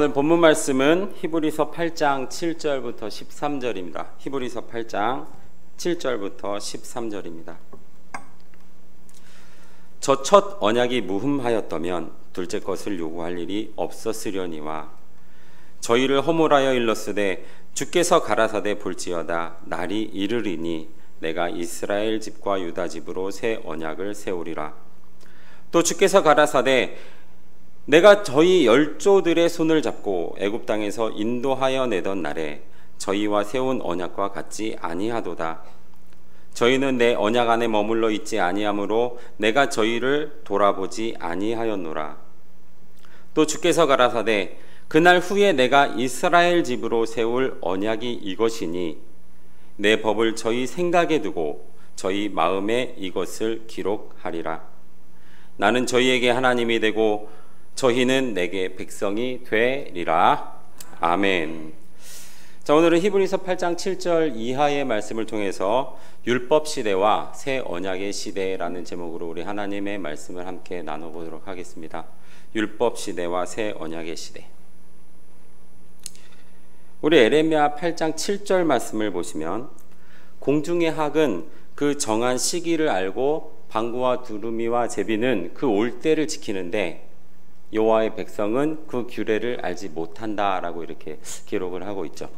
오늘 본문 말씀은 히브리서 8장 7절부터 13절입니다. 히브리서 8장 7절부터 13절입니다. 저 첫 언약이 무흠하였다면 둘째 것을 요구할 일이 없었으려니와 저희를 허물하여 일렀으되 주께서 가라사대 볼지어다 날이 이르리니 내가 이스라엘 집과 유다 집으로 새 언약을 세우리라. 또 주께서 가라사대 내가 저희 열조들의 손을 잡고 애굽 땅에서 인도하여 내던 날에 저희와 세운 언약과 같지 아니하도다. 저희는 내 언약 안에 머물러 있지 아니하므로 내가 저희를 돌아보지 아니하였노라. 또 주께서 가라사대 그날 후에 내가 이스라엘 집으로 세울 언약이 이것이니 내 법을 저희 생각에 두고 저희 마음에 이것을 기록하리라. 나는 저희에게 하나님이 되고 저희는 내게 백성이 되리라. 아멘. 자, 오늘은 히브리서 8장 7절 이하의 말씀을 통해서 율법 시대와 새 언약의 시대라는 제목으로 우리 하나님의 말씀을 함께 나눠보도록 하겠습니다. 율법 시대와 새 언약의 시대. 우리 에레미야 8장 7절 말씀을 보시면 공중의 학은 그 정한 시기를 알고 방구와 두루미와 제비는 그 올 때를 지키는데 여호와의 백성은 그 규례를 알지 못한다라고 이렇게 기록을 하고 있죠.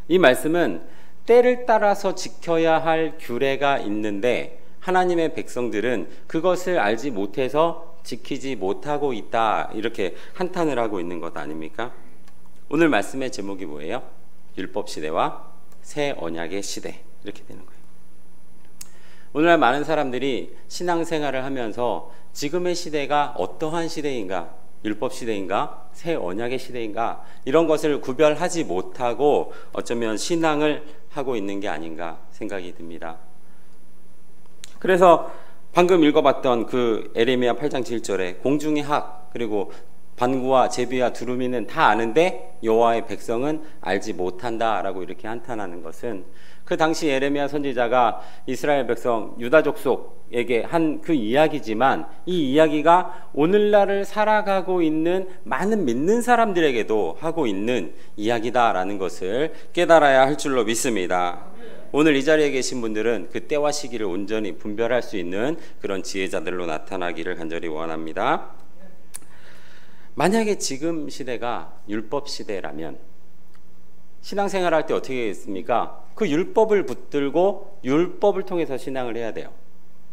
이 말씀은 때를 따라서 지켜야 할 규례가 있는데 하나님의 백성들은 그것을 알지 못해서 지키지 못하고 있다, 이렇게 한탄을 하고 있는 것 아닙니까? 오늘 말씀의 제목이 뭐예요? 율법 시대와 새 언약의 시대, 이렇게 되는 거예요. 오늘날 많은 사람들이 신앙생활을 하면서 지금의 시대가 어떠한 시대인가, 율법 시대인가, 새 언약의 시대인가, 이런 것을 구별하지 못하고 어쩌면 신앙을 하고 있는 게 아닌가 생각이 듭니다. 그래서 방금 읽어봤던 그 에레미야 8장 7절에 공중의 학, 그리고 반구와 제비와 두루미는 다 아는데 여호와의 백성은 알지 못한다라고 이렇게 한탄하는 것은 그 당시 에레미야 선지자가 이스라엘 백성 유다 족속에게 한 그 이야기지만 이 이야기가 오늘날을 살아가고 있는 많은 믿는 사람들에게도 하고 있는 이야기다라는 것을 깨달아야 할 줄로 믿습니다. 오늘 이 자리에 계신 분들은 그 때와 시기를 온전히 분별할 수 있는 그런 지혜자들로 나타나기를 간절히 원합니다. 만약에 지금 시대가 율법 시대라면 신앙생활 할 때 어떻게 했습니까? 그 율법을 붙들고 율법을 통해서 신앙을 해야 돼요.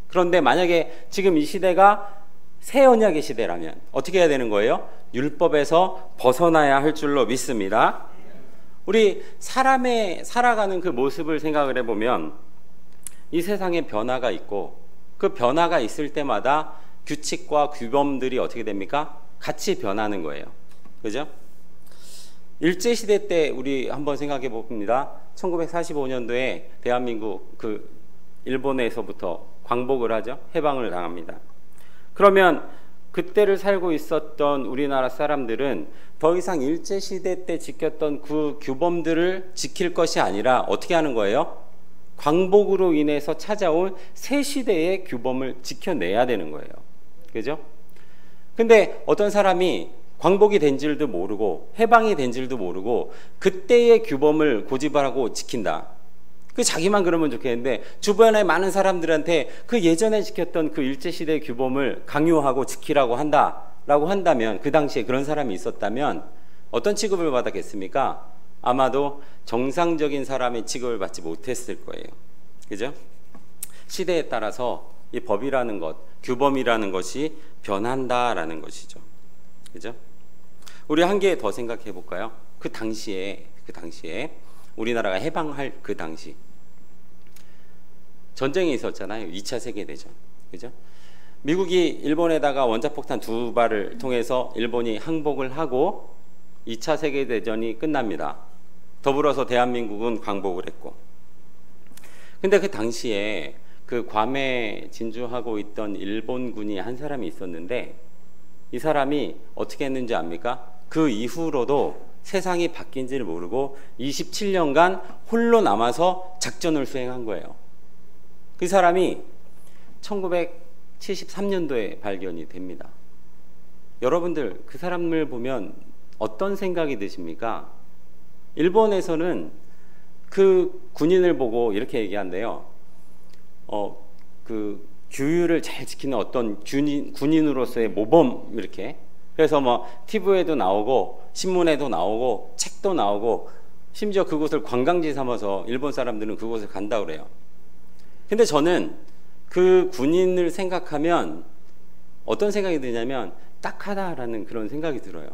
그런데 만약에 지금 이 시대가 새 언약의 시대라면 어떻게 해야 되는 거예요? 율법에서 벗어나야 할 줄로 믿습니다. 우리 사람의 살아가는 그 모습을 생각을 해보면 이 세상에 변화가 있고 그 변화가 있을 때마다 규칙과 규범들이 어떻게 됩니까? 같이 변하는 거예요. 그죠? 일제시대 때 우리 한번 생각해 봅니다. 1945년도에 대한민국 그 일본에서부터 광복을 하죠. 해방을 당합니다. 그러면 그때를 살고 있었던 우리나라 사람들은 더 이상 일제시대 때 지켰던 그 규범들을 지킬 것이 아니라 어떻게 하는 거예요? 광복으로 인해서 찾아온 새 시대의 규범을 지켜내야 되는 거예요. 그죠? 근데 어떤 사람이 광복이 된 줄도 모르고 해방이 된 줄도 모르고 그때의 규범을 고집을 하고 지킨다. 그 자기만 그러면 좋겠는데 주변에 많은 사람들한테 그 예전에 지켰던 그 일제시대의 규범을 강요하고 지키라고 한다라고 한다면, 그 당시에 그런 사람이 있었다면 어떤 취급을 받았겠습니까? 아마도 정상적인 사람의 취급을 받지 못했을 거예요. 그죠? 시대에 따라서 이 법이라는 것, 규범이라는 것이 변한다라는 것이죠. 그죠? 우리 한 개 더 생각해 볼까요? 그 당시에 우리나라가 해방할 그 당시 전쟁이 있었잖아요. 2차 세계대전. 그죠? 미국이 일본에다가 원자폭탄 2발을 통해서 일본이 항복을 하고 2차 세계대전이 끝납니다. 더불어서 대한민국은 광복을 했고. 근데 그 당시에 그 괌에 진주하고 있던 일본군이 한 사람이 있었는데 이 사람이 어떻게 했는지 압니까? 그 이후로도 세상이 바뀐지를 모르고 27년간 홀로 남아서 작전을 수행한 거예요. 그 사람이 1973년도에 발견이 됩니다. 여러분들 그 사람을 보면 어떤 생각이 드십니까? 일본에서는 그 군인을 보고 이렇게 얘기한대요. 그 규율을 잘 지키는 어떤 군인으로서의 모범, 이렇게. 그래서 뭐 TV에도 나오고 신문에도 나오고 책도 나오고 심지어 그곳을 관광지 삼아서 일본 사람들은 그곳을 간다 그래요. 근데 저는 그 군인을 생각하면 어떤 생각이 드냐면 딱하다라는 그런 생각이 들어요.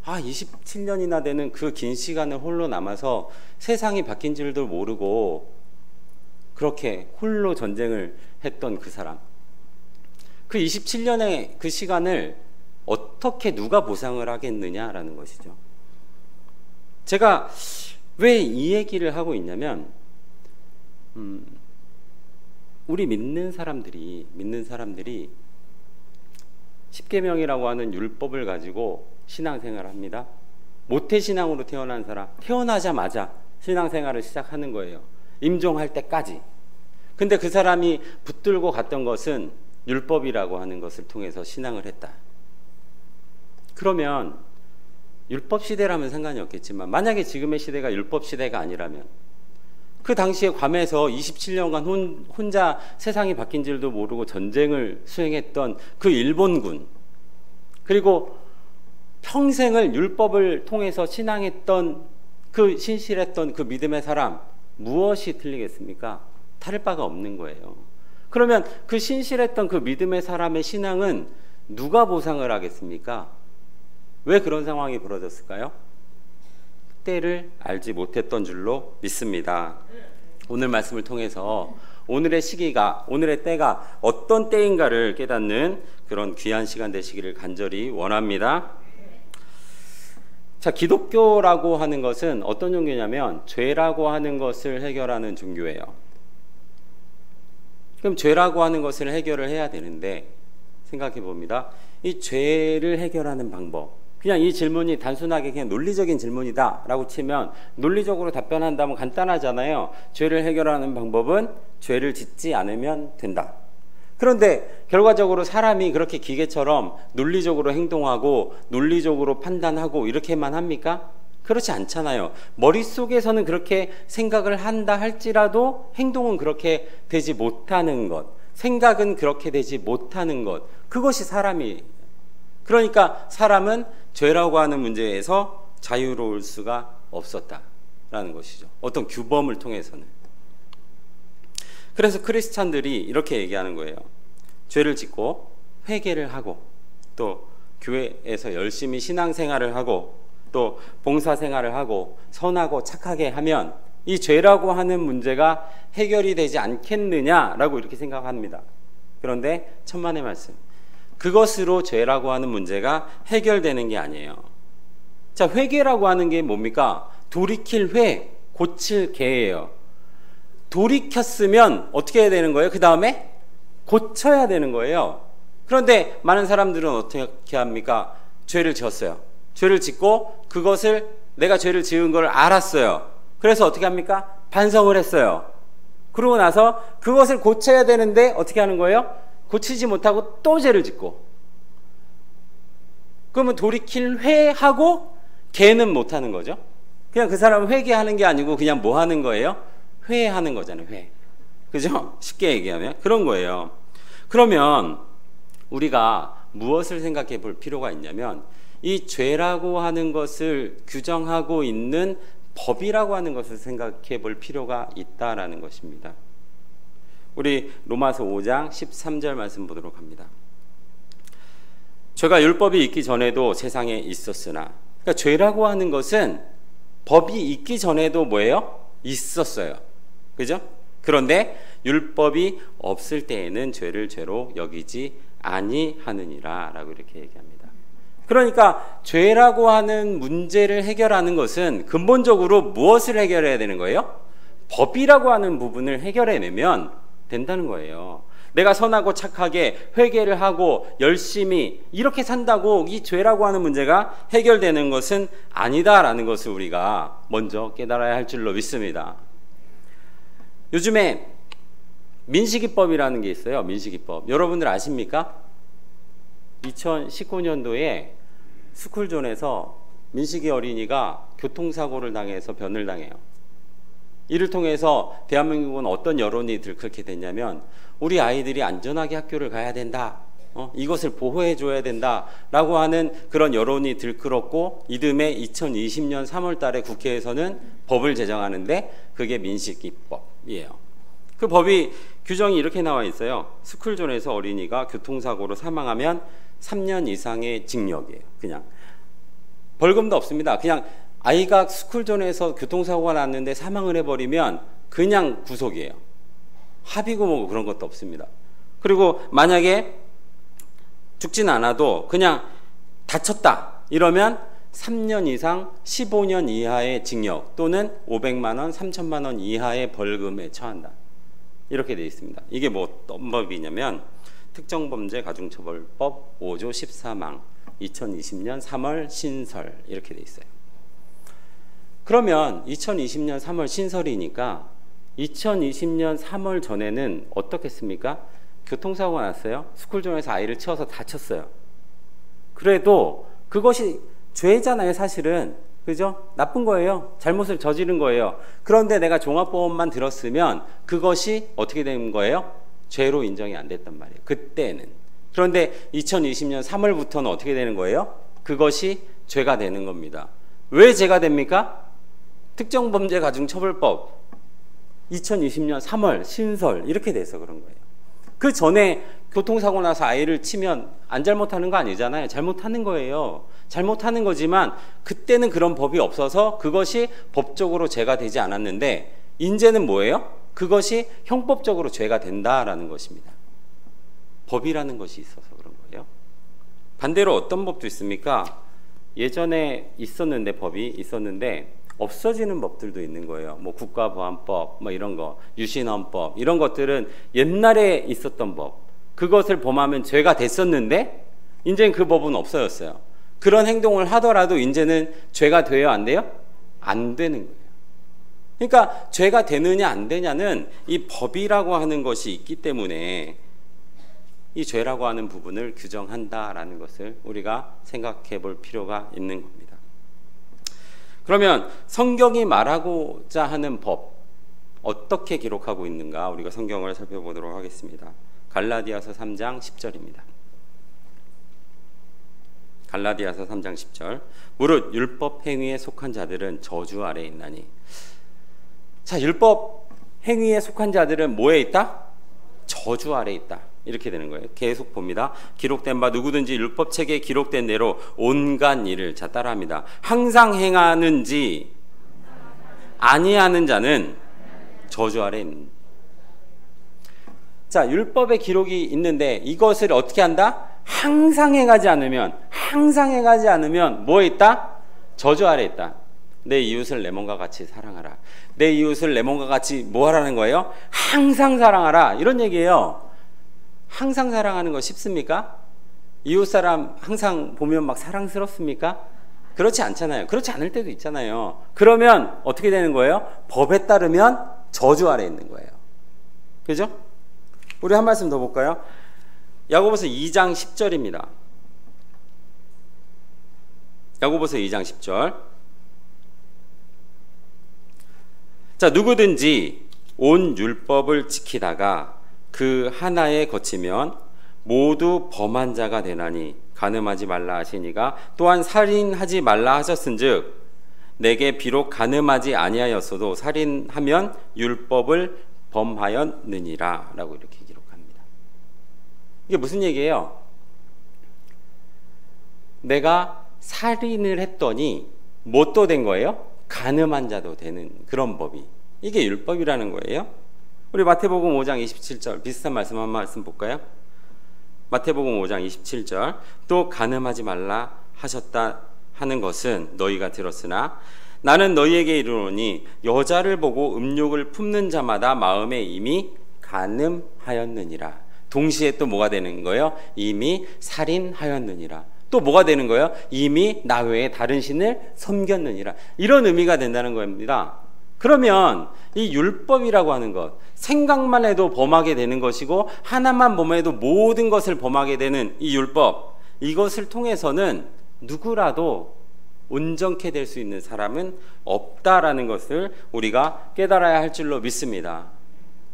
27년이나 되는 그 긴 시간을 홀로 남아서 세상이 바뀐 줄도 모르고 그렇게 홀로 전쟁을 했던 그 사람, 그 27년의 그 시간을 어떻게 누가 보상을 하겠느냐라는 것이죠. 제가 왜 이 얘기를 하고 있냐면 우리 믿는 사람들이 십계명이라고 하는 율법을 가지고 신앙생활을 합니다. 모태신앙으로 태어난 사람, 태어나자마자 신앙생활을 시작하는 거예요. 임종할 때까지. 근데 그 사람이 붙들고 갔던 것은 율법이라고 하는 것을 통해서 신앙을 했다. 그러면 율법 시대라면 상관이 없겠지만 만약에 지금의 시대가 율법 시대가 아니라면 그 당시에 괌에서 27년간 혼자 세상이 바뀐 줄도 모르고 전쟁을 수행했던 그 일본군, 그리고 평생을 율법을 통해서 신앙했던 그 신실했던 그 믿음의 사람, 무엇이 틀리겠습니까? 다를 바가 없는 거예요. 그러면 그 신실했던 그 믿음의 사람의 신앙은 누가 보상을 하겠습니까? 왜 그런 상황이 벌어졌을까요? 때를 알지 못했던 줄로 믿습니다. 오늘 말씀을 통해서 오늘의 시기가, 오늘의 때가 어떤 때인가를 깨닫는 그런 귀한 시간 되시기를 간절히 원합니다. 자, 기독교라고 하는 것은 어떤 종교냐면 죄라고 하는 것을 해결하는 종교예요. 그럼 죄라고 하는 것을 해결을 해야 되는데 생각해 봅니다. 이 죄를 해결하는 방법, 그냥 이 질문이 단순하게 그냥 논리적인 질문이다 라고 치면 논리적으로 답변한다면 간단하잖아요. 죄를 해결하는 방법은 죄를 짓지 않으면 된다. 그런데 결과적으로 사람이 그렇게 기계처럼 논리적으로 행동하고 논리적으로 판단하고 이렇게만 합니까? 그렇지 않잖아요. 머릿속에서는 그렇게 생각을 한다 할지라도 행동은 그렇게 되지 못하는 것, 생각은 그렇게 되지 못하는 것, 그것이 사람이, 그러니까 사람은 죄라고 하는 문제에서 자유로울 수가 없었다라는 것이죠. 어떤 규범을 통해서는. 그래서 크리스찬들이 이렇게 얘기하는 거예요. 죄를 짓고 회개를 하고 또 교회에서 열심히 신앙생활을 하고 또 봉사생활을 하고 선하고 착하게 하면 이 죄라고 하는 문제가 해결이 되지 않겠느냐라고 이렇게 생각합니다. 그런데 천만의 말씀, 그것으로 죄라고 하는 문제가 해결되는 게 아니에요. 자, 회개라고 하는 게 뭡니까? 돌이킬 회, 고칠 개예요. 돌이켰으면 어떻게 해야 되는 거예요? 그 다음에 고쳐야 되는 거예요. 그런데 많은 사람들은 어떻게 합니까? 죄를 지었어요. 죄를 짓고 그것을, 내가 죄를 지은 걸 알았어요. 그래서 어떻게 합니까? 반성을 했어요. 그러고 나서 그것을 고쳐야 되는데 어떻게 하는 거예요? 고치지 못하고 또 죄를 짓고. 그러면 돌이킬 회하고 개는 못하는 거죠. 그냥 그 사람은 회개하는 게 아니고 그냥 뭐 하는 거예요? 회하는 거잖아요. 회. 그죠? 쉽게 얘기하면 그런 거예요. 그러면 우리가 무엇을 생각해 볼 필요가 있냐면 이 죄라고 하는 것을 규정하고 있는 법이라고 하는 것을 생각해 볼 필요가 있다라는 것입니다. 우리 로마서 5장 13절 말씀 보도록 합니다. 죄가 율법이 있기 전에도 세상에 있었으나, 그러니까 죄라고 하는 것은 법이 있기 전에도 뭐예요? 있었어요. 그죠? 그런데 율법이 없을 때에는 죄를 죄로 여기지 아니하느니라 라고 이렇게 얘기합니다. 그러니까 죄라고 하는 문제를 해결하는 것은 근본적으로 무엇을 해결해야 되는 거예요? 법이라고 하는 부분을 해결해내면 된다는 거예요. 내가 선하고 착하게 회개를 하고 열심히 이렇게 산다고 이 죄라고 하는 문제가 해결되는 것은 아니다라는 것을 우리가 먼저 깨달아야 할 줄로 믿습니다. 요즘에 민식이법이라는 게 있어요. 민식이법. 여러분들 아십니까? 2019년도에 스쿨존에서 민식이 어린이가 교통사고를 당해서 변을 당해요. 이를 통해서 대한민국은 어떤 여론이 그렇게 됐냐면 우리 아이들이 안전하게 학교를 가야 된다. 이것을 보호해줘야 된다라고 하는 그런 여론이 들끓었고 이듬해 2020년 3월 달에 국회에서는 법을 제정하는데 그게 민식이법이에요. 그 법이 규정이 이렇게 나와 있어요. 스쿨존에서 어린이가 교통사고로 사망하면 3년 이상의 징역이에요. 그냥 벌금도 없습니다. 그냥 아이가 스쿨존에서 교통사고가 났는데 사망을 해버리면 그냥 구속이에요. 합의고 뭐고 그런 것도 없습니다. 그리고 만약에 죽진 않아도 그냥 다쳤다 이러면 3년 이상 15년 이하의 징역 또는 500만 원, 3천만 원 이하의 벌금에 처한다. 이렇게 되어 있습니다. 이게 뭐 어떤 법이냐면 특정범죄 가중처벌법 5조 14망 2020년 3월 신설 이렇게 되어 있어요. 그러면 2020년 3월 신설이니까 2020년 3월 전에는 어떻겠습니까? 교통사고가 났어요. 스쿨존에서 아이를 치워서 다쳤어요. 그래도 그것이 죄잖아요, 사실은. 그죠? 나쁜 거예요. 잘못을 저지른 거예요. 그런데 내가 종합보험만 들었으면 그것이 어떻게 된 거예요? 죄로 인정이 안 됐단 말이에요. 그때는. 그런데 2020년 3월부터는 어떻게 되는 거예요? 그것이 죄가 되는 겁니다. 왜 죄가 됩니까? 특정범죄 가중처벌법 2020년 3월 신설 이렇게 돼서 그런 거예요. 그 전에 교통사고 나서 아이를 치면 안 잘못하는 거 아니잖아요. 잘못하는 거예요. 잘못하는 거지만 그때는 그런 법이 없어서 그것이 법적으로 죄가 되지 않았는데 이제는 뭐예요? 그것이 형법적으로 죄가 된다라는 것입니다. 법이라는 것이 있어서 그런 거예요. 반대로 어떤 법도 있습니까? 예전에 있었는데 법이 있었는데 없어지는 법들도 있는 거예요. 뭐 국가보안법, 뭐 이런 거, 유신헌법 이런 것들은 옛날에 있었던 법. 그것을 범하면 죄가 됐었는데 이제는 그 법은 없어졌어요. 그런 행동을 하더라도 이제는 죄가 돼요, 안 돼요? 안 되는 거예요. 그러니까 죄가 되느냐 안 되냐는 이 법이라고 하는 것이 있기 때문에 이 죄라고 하는 부분을 규정한다라는 것을 우리가 생각해 볼 필요가 있는 겁니다. 그러면 성경이 말하고자 하는 법 어떻게 기록하고 있는가 우리가 성경을 살펴보도록 하겠습니다. 갈라디아서 3장 10절입니다. 갈라디아서 3장 10절 무릇 율법 행위에 속한 자들은 저주 아래에 있나니. 자, 율법 행위에 속한 자들은 뭐에 있다? 저주 아래에 있다. 이렇게 되는 거예요. 계속 봅니다. 기록된 바 누구든지 율법책에 기록된 대로 온갖 일을, 자 따라합니다. 항상 행하는지 아니하는 자는 저주 아래에 있는. 자, 율법의 기록이 있는데 이것을 어떻게 한다? 항상 행하지 않으면 뭐에 있다? 저주 아래에 있다. 내 이웃을 내 몸과 같이 사랑하라. 내 이웃을 내 몸과 같이 뭐 하라는 거예요? 항상 사랑하라. 이런 얘기예요. 항상 사랑하는 거 쉽습니까? 이웃 사람 항상 보면 막 사랑스럽습니까? 그렇지 않잖아요. 그렇지 않을 때도 있잖아요. 그러면 어떻게 되는 거예요? 법에 따르면 저주 아래에 있는 거예요. 그죠? 우리 한 말씀 더 볼까요? 야고보서 2장 10절입니다. 야고보서 2장 10절. 자, 누구든지 온 율법을 지키다가 그 하나에 거치면 모두 범한 자가 되나니 간음하지 말라 하시니가 또한 살인하지 말라 하셨은즉 내게 비록 간음하지 아니하였어도 살인하면 율법을 범하였느니라 라고 이렇게 기록합니다. 이게 무슨 얘기예요? 내가 살인을 했더니 뭣도 된 거예요? 간음한 자도 되는 그런 법이, 이게 율법이라는 거예요. 우리 마태복음 5장 27절 비슷한 말씀 한 말씀 볼까요? 마태복음 5장 27절 또 간음하지 말라 하셨다 하는 것은 너희가 들었으나 나는 너희에게 이르노니 여자를 보고 음욕을 품는 자마다 마음에 이미 간음하였느니라. 동시에 또 뭐가 되는 거예요? 이미 살인하였느니라. 또 뭐가 되는 거예요? 이미 나 외에 다른 신을 섬겼느니라. 이런 의미가 된다는 겁니다. 그러면 이 율법이라고 하는 것, 생각만 해도 범하게 되는 것이고 하나만 범해도 모든 것을 범하게 되는 이 율법, 이것을 통해서는 누구라도 온전케 될 수 있는 사람은 없다라는 것을 우리가 깨달아야 할 줄로 믿습니다.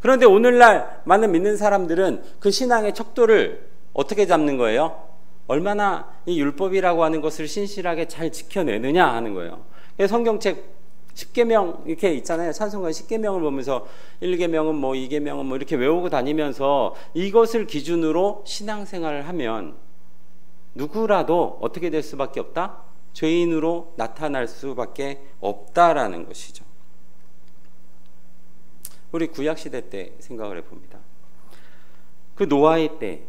그런데 오늘날 많은 믿는 사람들은 그 신앙의 척도를 어떻게 잡는 거예요? 얼마나 이 율법이라고 하는 것을 신실하게 잘 지켜내느냐 하는 거예요. 성경책 10계명 이렇게 있잖아요. 찬송가 10계명을 보면서 1계명은 뭐 2계명은 뭐 이렇게 외우고 다니면서 이것을 기준으로 신앙생활을 하면 누구라도 어떻게 될 수밖에 없다? 죄인으로 나타날 수밖에 없다라는 것이죠. 우리 구약시대 때 생각을 해봅니다. 그 노아의 때,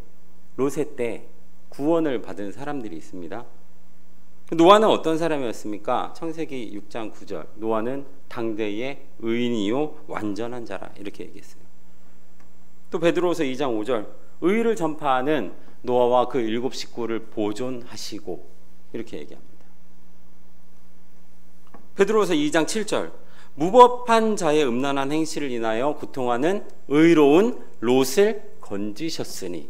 롯의 때 구원을 받은 사람들이 있습니다. 노아는 어떤 사람이었습니까? 창세기 6장 9절 노아는 당대의 의인이요 완전한 자라 이렇게 얘기했어요. 또 베드로후서 2장 5절 의를 전파하는 노아와 그 7 식구를 보존하시고 이렇게 얘기합니다. 베드로후서 2장 7절 무법한 자의 음란한 행실을 인하여 고통하는 의로운 롯을 건지셨으니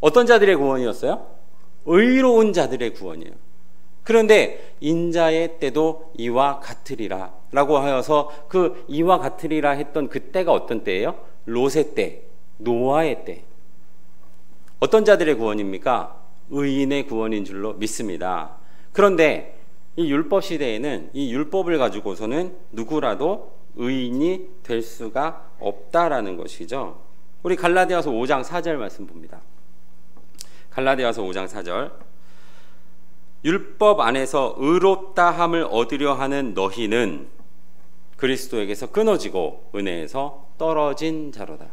어떤 자들의 구원이었어요? 의로운 자들의 구원이에요. 그런데 인자의 때도 이와 같으리라 라고 하여서 그 이와 같으리라 했던 그 때가 어떤 때예요? 롯의 때, 노아의 때. 어떤 자들의 구원입니까? 의인의 구원인 줄로 믿습니다. 그런데 이 율법 시대에는 이 율법을 가지고서는 누구라도 의인이 될 수가 없다라는 것이죠. 우리 갈라디아서 5장 4절 말씀 봅니다. 갈라디아서 5장 4절 율법 안에서 의롭다함을 얻으려 하는 너희는 그리스도에게서 끊어지고 은혜에서 떨어진 자로다.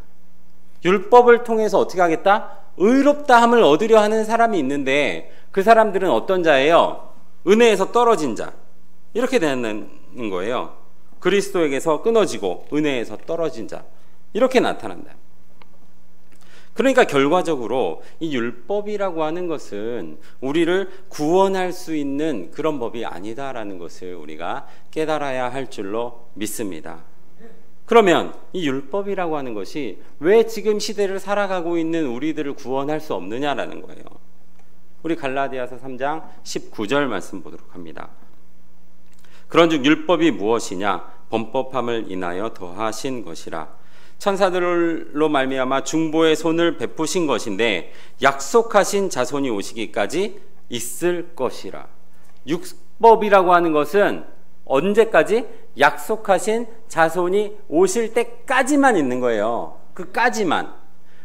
율법을 통해서 어떻게 하겠다? 의롭다함을 얻으려 하는 사람이 있는데 그 사람들은 어떤 자예요? 은혜에서 떨어진 자. 이렇게 되는 거예요. 그리스도에게서 끊어지고 은혜에서 떨어진 자. 이렇게 나타난다. 그러니까 결과적으로 이 율법이라고 하는 것은 우리를 구원할 수 있는 그런 법이 아니다라는 것을 우리가 깨달아야 할 줄로 믿습니다. 그러면 이 율법이라고 하는 것이 왜 지금 시대를 살아가고 있는 우리들을 구원할 수 없느냐라는 거예요. 우리 갈라디아서 3장 19절 말씀 보도록 합니다. 그런즉 율법이 무엇이냐? 범법함을 인하여 더하신 것이라. 천사들로 말미암아 중보의 손을 베푸신 것인데 약속하신 자손이 오시기까지 있을 것이라. 율법이라고 하는 것은 언제까지? 약속하신 자손이 오실 때까지만 있는 거예요. 그까지만.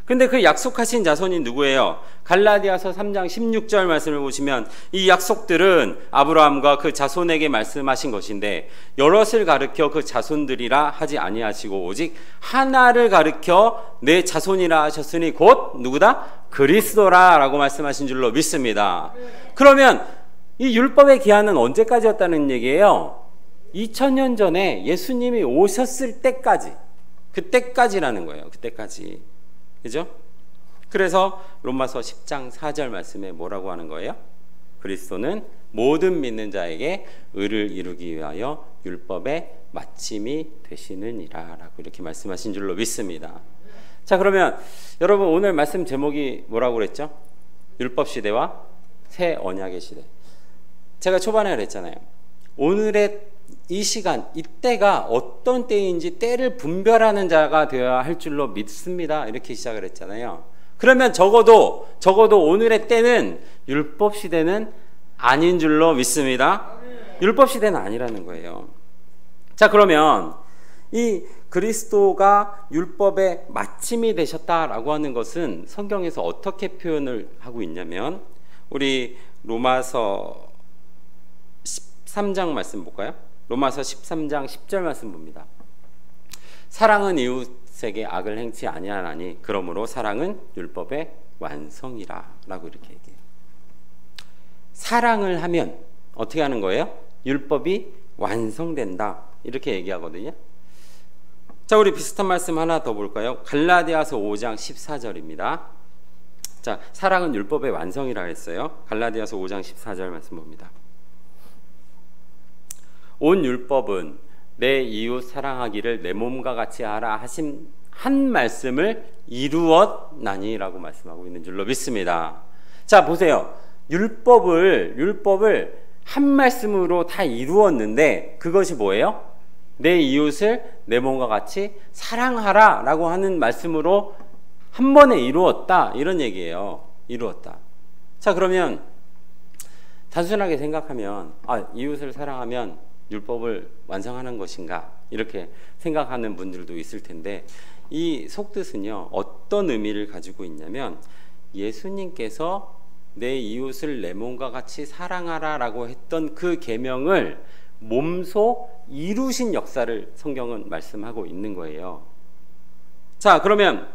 근데 그 약속하신 자손이 누구예요? 갈라디아서 3장 16절 말씀을 보시면 이 약속들은 아브라함과 그 자손에게 말씀하신 것인데 여럿을 가르쳐 그 자손들이라 하지 아니하시고 오직 하나를 가르쳐 내 자손이라 하셨으니 곧 누구다? 그리스도라 라고 말씀하신 줄로 믿습니다. 그러면 이 율법의 기한은 언제까지였다는 얘기예요? 2000년 전에 예수님이 오셨을 때까지, 그때까지라는 거예요. 그때까지. 그죠? 그래서 로마서 10장 4절 말씀에 뭐라고 하는 거예요? 그리스도는 모든 믿는 자에게 의를 이루기 위하여 율법의 마침이 되시느니라 라고 이렇게 말씀하신 줄로 믿습니다. 자, 그러면 여러분 오늘 말씀 제목이 뭐라고 그랬죠? 율법 시대와 새 언약의 시대. 제가 초반에 그랬잖아요. 오늘의 이 시간, 이때가 어떤 때인지 때를 분별하는 자가 되어야 할 줄로 믿습니다. 이렇게 시작을 했잖아요. 그러면 적어도 오늘의 때는 율법 시대는 아닌 줄로 믿습니다. 율법 시대는 아니라는 거예요. 자, 그러면 이 그리스도가 율법의 마침이 되셨다라고 하는 것은 성경에서 어떻게 표현을 하고 있냐면 우리 로마서 13장 말씀 볼까요? 로마서 13장 10절 말씀 봅니다. 사랑은 이웃에게 악을 행치 아니하나니 그러므로 사랑은 율법의 완성이라 라고 이렇게 얘기해요. 사랑을 하면 어떻게 하는 거예요? 율법이 완성된다 이렇게 얘기하거든요. 자, 우리 비슷한 말씀 하나 더 볼까요? 갈라디아서 5장 14절입니다. 자, 사랑은 율법의 완성이라 했어요. 갈라디아서 5장 14절 말씀 봅니다. 온 율법은 내 이웃 사랑하기를 내 몸과 같이 하라 하신 한 말씀을 이루었나니라고 말씀하고 있는 줄로 믿습니다. 자, 보세요. 율법을 한 말씀으로 다 이루었는데 그것이 뭐예요? 내 이웃을 내 몸과 같이 사랑하라 라고 하는 말씀으로 한 번에 이루었다, 이런 얘기예요. 이루었다. 자, 그러면 단순하게 생각하면 이웃을 사랑하면 율법을 완성하는 것인가, 이렇게 생각하는 분들도 있을 텐데, 이 속뜻은요 어떤 의미를 가지고 있냐면, 예수님께서 내 이웃을 내 몸과 같이 사랑하라 라고 했던 그 계명을 몸소 이루신 역사를 성경은 말씀하고 있는 거예요. 자, 그러면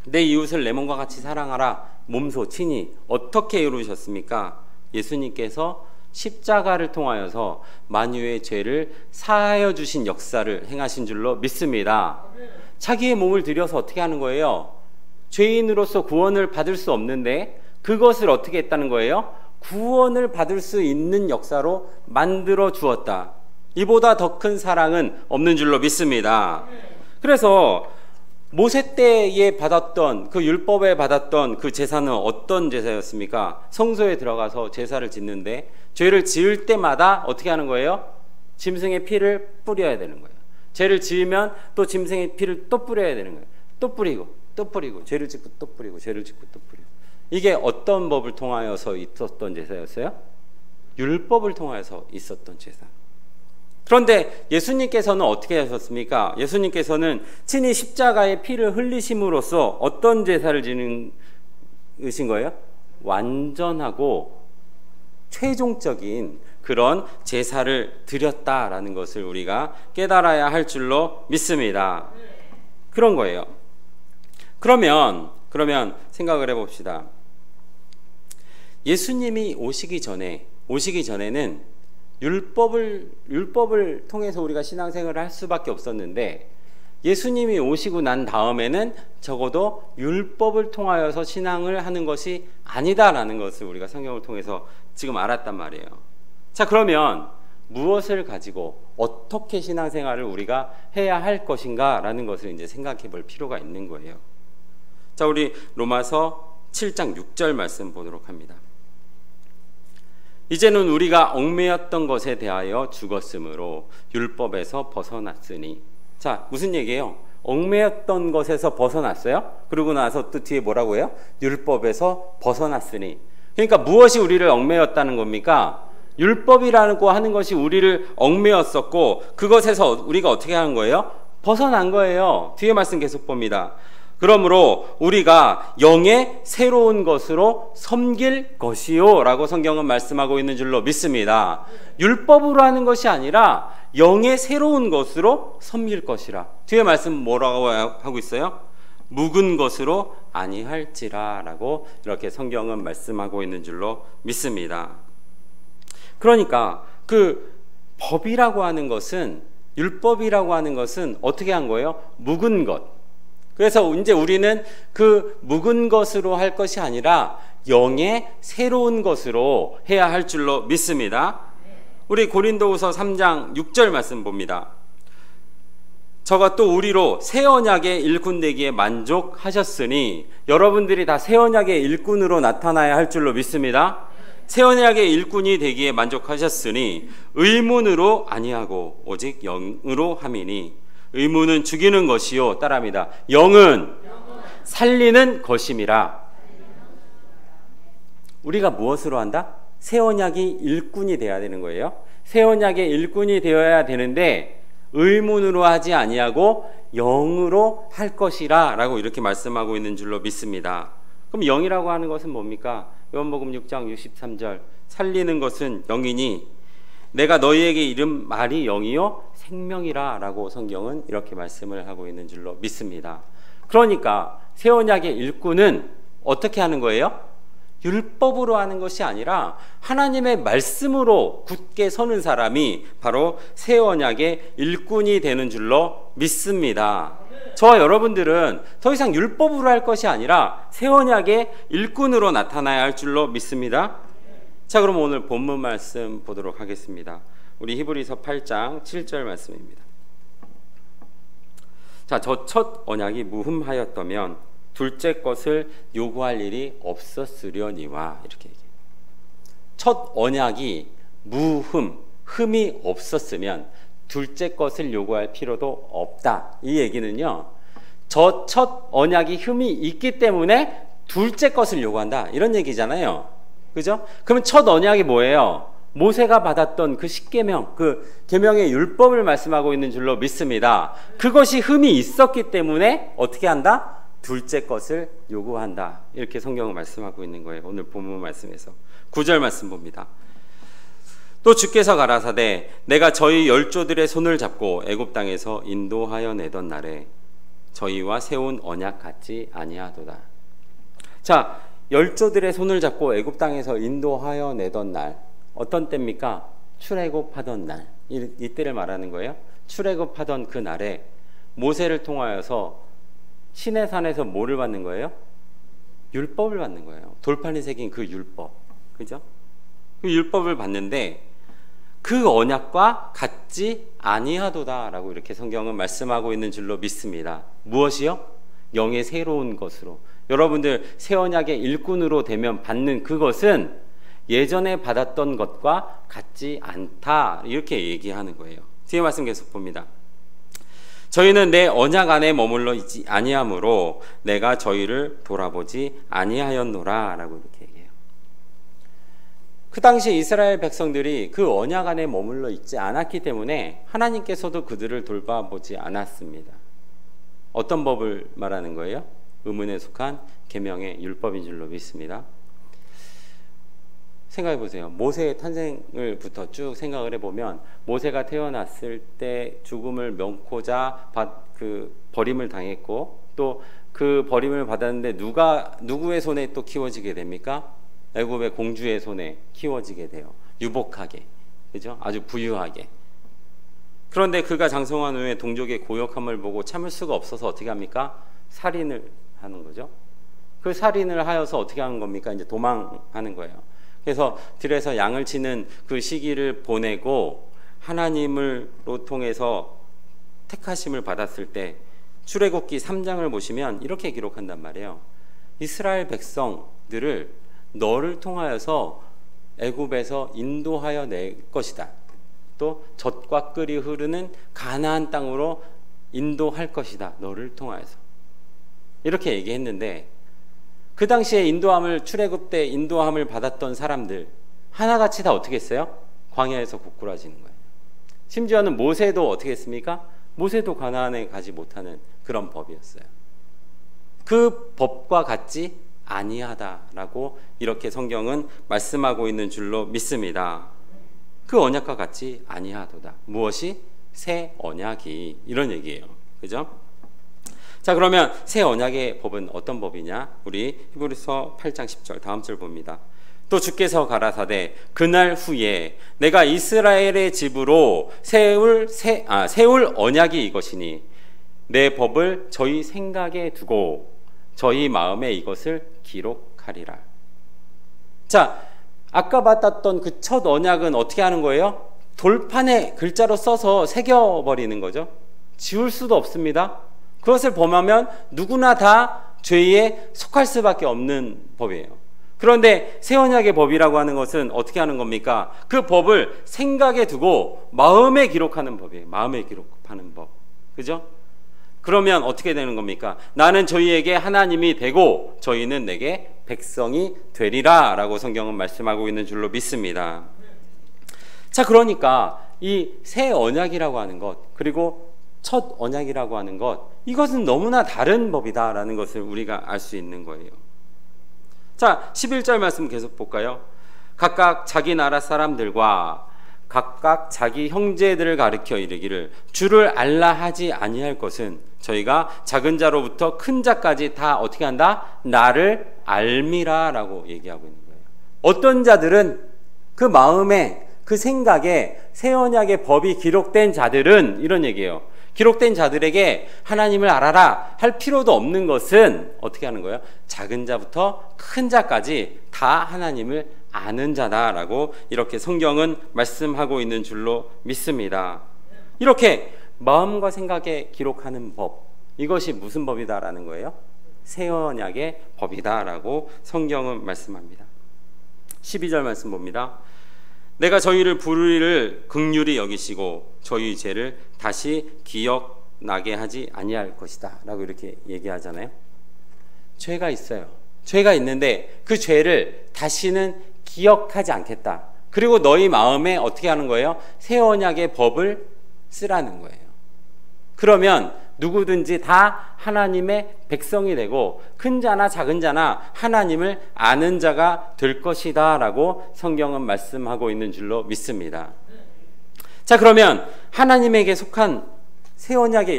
내 이웃을 내 몸과 같이 사랑하라, 몸소 친히 어떻게 이루셨습니까? 예수님께서 십자가를 통하여서 만유의 죄를 사하여 주신 역사를 행하신 줄로 믿습니다. 자기의 몸을 들여서 어떻게 하는 거예요? 죄인으로서 구원을 받을 수 없는데 그것을 어떻게 했다는 거예요? 구원을 받을 수 있는 역사로 만들어 주었다. 이보다 더 큰 사랑은 없는 줄로 믿습니다. 그래서 모세 때에 받았던 그 율법에 받았던 그 제사는 어떤 제사였습니까? 성소에 들어가서 제사를 짓는데, 죄를 지을 때마다 어떻게 하는 거예요? 짐승의 피를 뿌려야 되는 거예요. 죄를 지으면 또 짐승의 피를 또 뿌려야 되는 거예요. 또 뿌리고 또 뿌리고, 죄를 짓고 또 뿌리고, 죄를 짓고 또 뿌리고. 이게 어떤 법을 통하여서 있었던 제사였어요? 율법을 통하여서 있었던 제사. 그런데 예수님께서는 어떻게 하셨습니까? 예수님께서는 친히 십자가의 피를 흘리심으로써 어떤 제사를 지으신 거예요? 완전하고 최종적인 그런 제사를 드렸다라는 것을 우리가 깨달아야 할 줄로 믿습니다. 그런 거예요. 그러면 생각을 해봅시다. 예수님이 오시기 전에는 율법을 통해서 우리가 신앙생활을 할 수밖에 없었는데, 예수님이 오시고 난 다음에는 적어도 율법을 통하여서 신앙을 하는 것이 아니다라는 것을 우리가 성경을 통해서 지금 알았단 말이에요. 자, 그러면 무엇을 가지고 어떻게 신앙생활을 우리가 해야 할 것인가 라는 것을 이제 생각해 볼 필요가 있는 거예요. 자, 우리 로마서 7장 6절 말씀 보도록 합니다. 이제는 우리가 얽매였던 것에 대하여 죽었으므로 율법에서 벗어났으니. 자, 무슨 얘기예요? 얽매였던 것에서 벗어났어요? 그러고 나서 또 뒤에 뭐라고 해요? 율법에서 벗어났으니. 그러니까 무엇이 우리를 얽매였다는 겁니까? 율법이라고 하는 것이 우리를 얽매였었고, 그것에서 우리가 어떻게 하는 거예요? 벗어난 거예요. 뒤에 말씀 계속 봅니다. 그러므로 우리가 영의 새로운 것으로 섬길 것이요 라고 성경은 말씀하고 있는 줄로 믿습니다. 율법으로 하는 것이 아니라 영의 새로운 것으로 섬길 것이라. 뒤에 말씀 뭐라고 하고 있어요? 묵은 것으로 아니할지라 라고 이렇게 성경은 말씀하고 있는 줄로 믿습니다. 그러니까 그 법이라고 하는 것은, 율법이라고 하는 것은 어떻게 한 거예요? 묵은 것. 그래서 이제 우리는 그 묵은 것으로 할 것이 아니라 영의 새로운 것으로 해야 할 줄로 믿습니다. 우리 고린도후서 3장 6절 말씀 봅니다. 저가 또 우리로 새 언약의 일꾼 되기에 만족하셨으니, 여러분들이 다 새 언약의 일꾼으로 나타나야 할 줄로 믿습니다. 새 언약의 일꾼이 되기에 만족하셨으니 의문으로 아니하고 오직 영으로 함이니. 의문은 죽이는 것이요, 따라합니다. 영은 살리는 것임이라. 우리가 무엇으로 한다? 새 언약의 일꾼이 되어야 되는 거예요. 새 언약의 일꾼이 되어야 되는데 의문으로 하지 아니하고 영으로 할 것이라 라고 이렇게 말씀하고 있는 줄로 믿습니다. 그럼 영이라고 하는 것은 뭡니까? 요한복음 6장 63절, 살리는 것은 영이니 내가 너희에게 이른 말이 영이요 생명이라 라고 성경은 이렇게 말씀을 하고 있는 줄로 믿습니다. 그러니까 새 언약의 일꾼은 어떻게 하는 거예요? 율법으로 하는 것이 아니라 하나님의 말씀으로 굳게 서는 사람이 바로 새 언약의 일꾼이 되는 줄로 믿습니다. 저와 여러분들은 더 이상 율법으로 할 것이 아니라 새 언약의 일꾼으로 나타나야 할 줄로 믿습니다. 자, 그럼 오늘 본문 말씀 보도록 하겠습니다. 우리 히브리서 8장 7절 말씀입니다. 자, 저 첫 언약이 무흠하였다면 둘째 것을 요구할 일이 없었으려니와 이렇게 얘기해요. 첫 언약이 흠이 없었으면 둘째 것을 요구할 필요도 없다. 이 얘기는요, 저 첫 언약이 흠이 있기 때문에 둘째 것을 요구한다, 이런 얘기잖아요. 그죠? 그러면 첫 언약이 뭐예요? 모세가 받았던 그 십계명, 그 계명의 율법을 말씀하고 있는 줄로 믿습니다. 그것이 흠이 있었기 때문에 어떻게 한다? 둘째 것을 요구한다. 이렇게 성경은 말씀하고 있는 거예요. 오늘 본문 말씀에서 9절 말씀 봅니다. 또 주께서 가라사대 내가 저희 열조들의 손을 잡고 애굽 땅에서 인도하여 내던 날에 저희와 세운 언약 같지 아니하도다. 자, 열조들의 손을 잡고 애굽 땅에서 인도하여 내던 날, 어떤 때입니까? 출애굽하던 날, 이때를 말하는 거예요. 출애굽하던 그 날에 모세를 통하여서 시내산에서 뭐를 받는 거예요? 율법을 받는 거예요. 돌판이 새긴 그 율법, 그죠? 그 율법을 받는데 그 언약과 같지 아니하도다라고 이렇게 성경은 말씀하고 있는 줄로 믿습니다. 무엇이요? 영의 새로운 것으로. 여러분들 새 언약의 일꾼으로 되면 받는 그것은 예전에 받았던 것과 같지 않다, 이렇게 얘기하는 거예요. 뒤에 말씀 계속 봅니다. 저희는 내 언약 안에 머물러 있지 아니하므로 내가 저희를 돌아보지 아니하였노라 라고 이렇게 얘기해요. 그 당시 이스라엘 백성들이 그 언약 안에 머물러 있지 않았기 때문에 하나님께서도 그들을 돌봐보지 않았습니다. 어떤 법을 말하는 거예요? 의문에 속한 계명의 율법인 줄로 믿습니다. 생각해 보세요. 모세의 탄생을부터 쭉 생각을 해보면 모세가 태어났을 때 죽음을 면코자 버림을 당했고 또 그 버림을 받았는데 누구의 손에 또 키워지게 됩니까? 애굽의 공주의 손에 키워지게 돼요. 유복하게, 그죠? 아주 부유하게. 그런데 그가 장성한 후에 동족의 고역함을 보고 참을 수가 없어서 어떻게 합니까? 살인을 하는 거죠. 그 살인을 하여서 어떻게 하는 겁니까? 이제 도망하는 거예요. 그래서 들에서 양을 치는 그 시기를 보내고 하나님으로 통해서 택하심을 받았을 때 출애굽기 3장을 보시면 이렇게 기록한단 말이에요. 이스라엘 백성들을 너를 통하여서 애굽에서 인도하여 낼 것이다. 또 젖과 꿀이 흐르는 가나안 땅으로 인도할 것이다. 너를 통하여서. 이렇게 얘기했는데 그 당시에 출애굽 때 인도함을 받았던 사람들 하나같이 다 어떻게 했어요? 광야에서 고꾸라지는 거예요. 심지어는 모세도 어떻게 했습니까? 모세도 가나안에 가지 못하는 그런 법이었어요. 그 법과 같지 아니하다라고 이렇게 성경은 말씀하고 있는 줄로 믿습니다. 그 언약과 같지 아니하도다. 무엇이? 새 언약이, 이런 얘기예요. 그죠? 자, 그러면 새 언약의 법은 어떤 법이냐? 우리 히브리서 8장 10절 다음 절 봅니다. 또 주께서 가라사대 그날 후에 내가 이스라엘의 집으로 세울 언약이 이것이니 내 법을 저희 생각에 두고 저희 마음에 이것을 기록하리라. 자, 아까 받았던 그 첫 언약은 어떻게 하는 거예요? 돌판에 글자로 써서 새겨버리는 거죠. 지울 수도 없습니다. 그것을 범하면 누구나 다 죄에 속할 수밖에 없는 법이에요. 그런데 새 언약의 법이라고 하는 것은 어떻게 하는 겁니까? 그 법을 생각에 두고 마음에 기록하는 법이에요. 마음에 기록하는 법. 그죠? 그러면 어떻게 되는 겁니까? 나는 저희에게 하나님이 되고 저희는 내게 백성이 되리라 라고 성경은 말씀하고 있는 줄로 믿습니다. 자, 그러니까 이 새 언약이라고 하는 것, 그리고 첫 언약이라고 하는 것, 이것은 너무나 다른 법이다라는 것을 우리가 알 수 있는 거예요. 자, 11절 말씀 계속 볼까요? 각각 자기 나라 사람들과 각각 자기 형제들을 가르쳐 이르기를 주를 알라 하지 아니할 것은 저희가 작은 자로부터 큰 자까지 다 어떻게 한다? 나를 알미라 라고 얘기하고 있는 거예요. 어떤 자들은 그 마음에 그 생각에 새 언약의 법이 기록된 자들은 이런 얘기예요. 기록된 자들에게 하나님을 알아라 할 필요도 없는 것은 어떻게 하는 거예요? 작은 자부터 큰 자까지 다 하나님을 아는 자다라고 이렇게 성경은 말씀하고 있는 줄로 믿습니다. 이렇게 마음과 생각에 기록하는 법, 이것이 무슨 법이다라는 거예요? 새 언약의 법이다라고 성경은 말씀합니다. 12절 말씀 봅니다. 내가 저희를 부르리를 긍휼히 여기시고 저희 죄를 다시 기억나게 하지 아니할 것이다 라고 이렇게 얘기하잖아요. 죄가 있어요. 죄가 있는데 그 죄를 다시는 기억하지 않겠다. 그리고 너희 마음에 어떻게 하는 거예요? 새 언약의 법을 쓰라는 거예요. 그러면 누구든지 다 하나님의 백성이 되고 큰 자나 작은 자나 하나님을 아는 자가 될 것이다 라고 성경은 말씀하고 있는 줄로 믿습니다. 자, 그러면 하나님에게 속한 새 언약의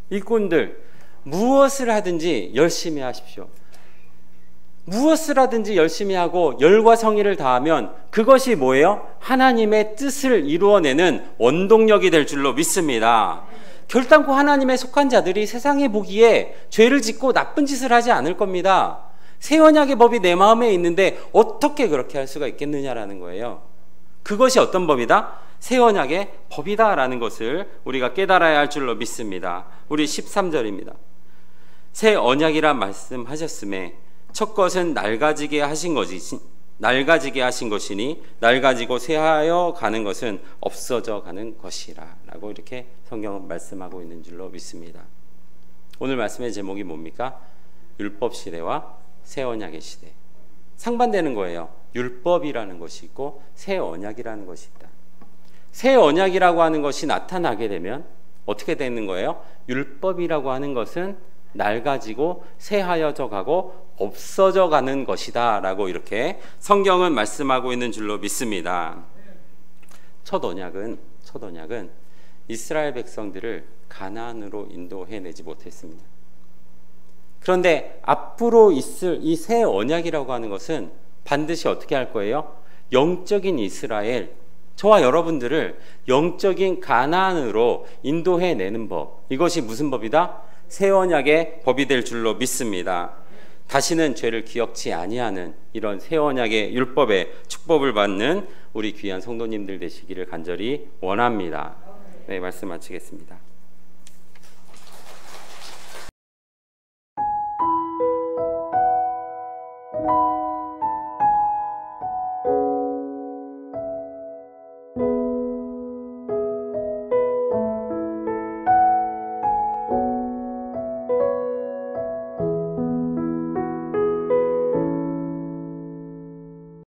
일꾼들 무엇을 하든지 열심히 하십시오. 무엇을 하든지 열심히 하고 열과 성의를 다하면 그것이 뭐예요? 하나님의 뜻을 이루어내는 원동력이 될 줄로 믿습니다. 결단코 하나님의 속한 자들이 세상에 보기에 죄를 짓고 나쁜 짓을 하지 않을 겁니다. 새 언약의 법이 내 마음에 있는데 어떻게 그렇게 할 수가 있겠느냐라는 거예요. 그것이 어떤 법이다? 새 언약의 법이다라는 것을 우리가 깨달아야 할 줄로 믿습니다. 우리 13절입니다. 새 언약이라 말씀하셨음에 첫 것은 낡아지게 하신 것이니 낡아지고 쇠하여 가는 것은 없어져 가는 것이라 라고 이렇게 성경은 말씀하고 있는 줄로 믿습니다. 오늘 말씀의 제목이 뭡니까? 율법 시대와 새 언약의 시대. 상반되는 거예요. 율법이라는 것이 있고 새 언약이라는 것이 있다. 새 언약이라고 하는 것이 나타나게 되면 어떻게 되는 거예요? 율법이라고 하는 것은 낡아지고 새하여져 가고 없어져 가는 것이다 라고 이렇게 성경은 말씀하고 있는 줄로 믿습니다. 첫 언약은 이스라엘 백성들을 가나안으로 인도해내지 못했습니다. 그런데 앞으로 있을 이 새 언약이라고 하는 것은 반드시 어떻게 할 거예요? 영적인 이스라엘, 저와 여러분들을 영적인 가나안으로 인도해내는 법, 이것이 무슨 법이다? 새 언약의 법이 될 줄로 믿습니다. 다시는 죄를 기억지 아니하는 이런 새 언약의 율법의 축복을 받는 우리 귀한 성도님들 되시기를 간절히 원합니다. 네, 말씀 마치겠습니다.